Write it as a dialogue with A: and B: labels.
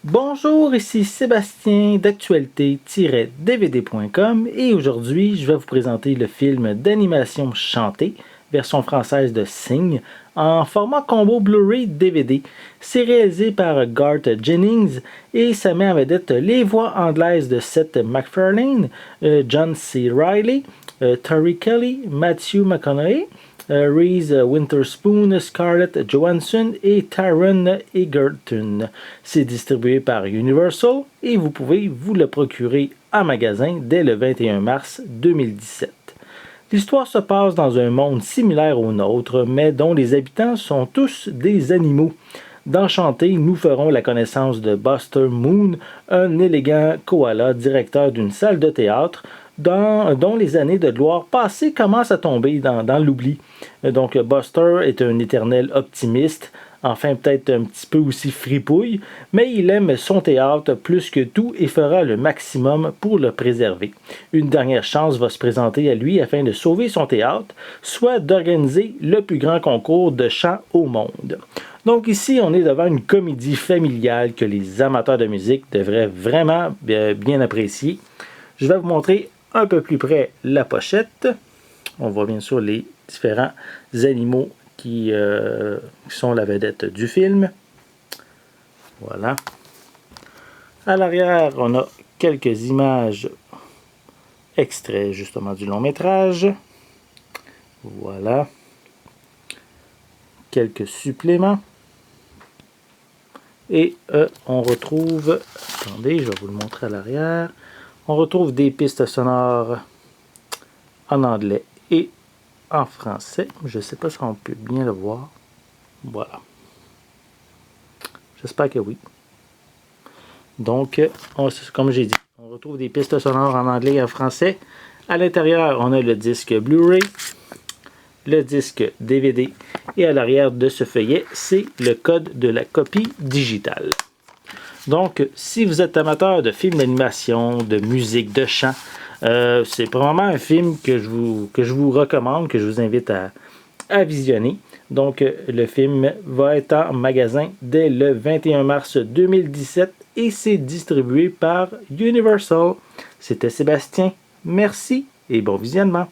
A: Bonjour, ici Sébastien d'actualité-dvd.com et aujourd'hui je vais vous présenter le film d'animation chanté, version française de Sing, en format combo Blu-ray DVD. C'est réalisé par Garth Jennings et ça met en vedette les voix anglaises de Seth MacFarlane, John C. Reilly, Tori Kelly, Matthew McConaughey, Reese Witherspoon, Scarlett Johansson et Taron Egerton. C'est distribué par Universal et vous pouvez vous le procurer en magasin dès le 21 mars 2017. L'histoire se passe dans un monde similaire au nôtre, mais dont les habitants sont tous des animaux. Dans Chanté, nous ferons la connaissance de Buster Moon, un élégant koala directeur d'une salle de théâtre, dont les années de gloire passées commencent à tomber dans l'oubli. Donc Buster est un éternel optimiste, enfin peut-être un petit peu aussi fripouille, mais il aime son théâtre plus que tout et fera le maximum pour le préserver. Une dernière chance va se présenter à lui afin de sauver son théâtre, soit d'organiser le plus grand concours de chant au monde. Donc ici, on est devant une comédie familiale que les amateurs de musique devraient vraiment bien apprécier. Je vais vous montrer un peu plus près la pochette. On voit bien sûr les différents animaux qui sont la vedette du film. Voilà. À l'arrière, on a quelques images extraits justement du long métrage. Voilà. Quelques suppléments. Et on retrouve, attendez, je vais vous le montrer à l'arrière, on retrouve des pistes sonores en anglais et en français. Je ne sais pas si on peut bien le voir. Voilà. J'espère que oui. Donc, comme j'ai dit, on retrouve des pistes sonores en anglais et en français. À l'intérieur, on a le disque Blu-ray, le disque DVD et à l'arrière de ce feuillet, c'est le code de la copie digitale. Donc, si vous êtes amateur de films d'animation, de musique, de chant, c'est probablement un film que je vous recommande, que je vous invite à visionner. Donc, le film va être en magasin dès le 21 mars 2017 et c'est distribué par Universal. C'était Sébastien. Merci et bon visionnement.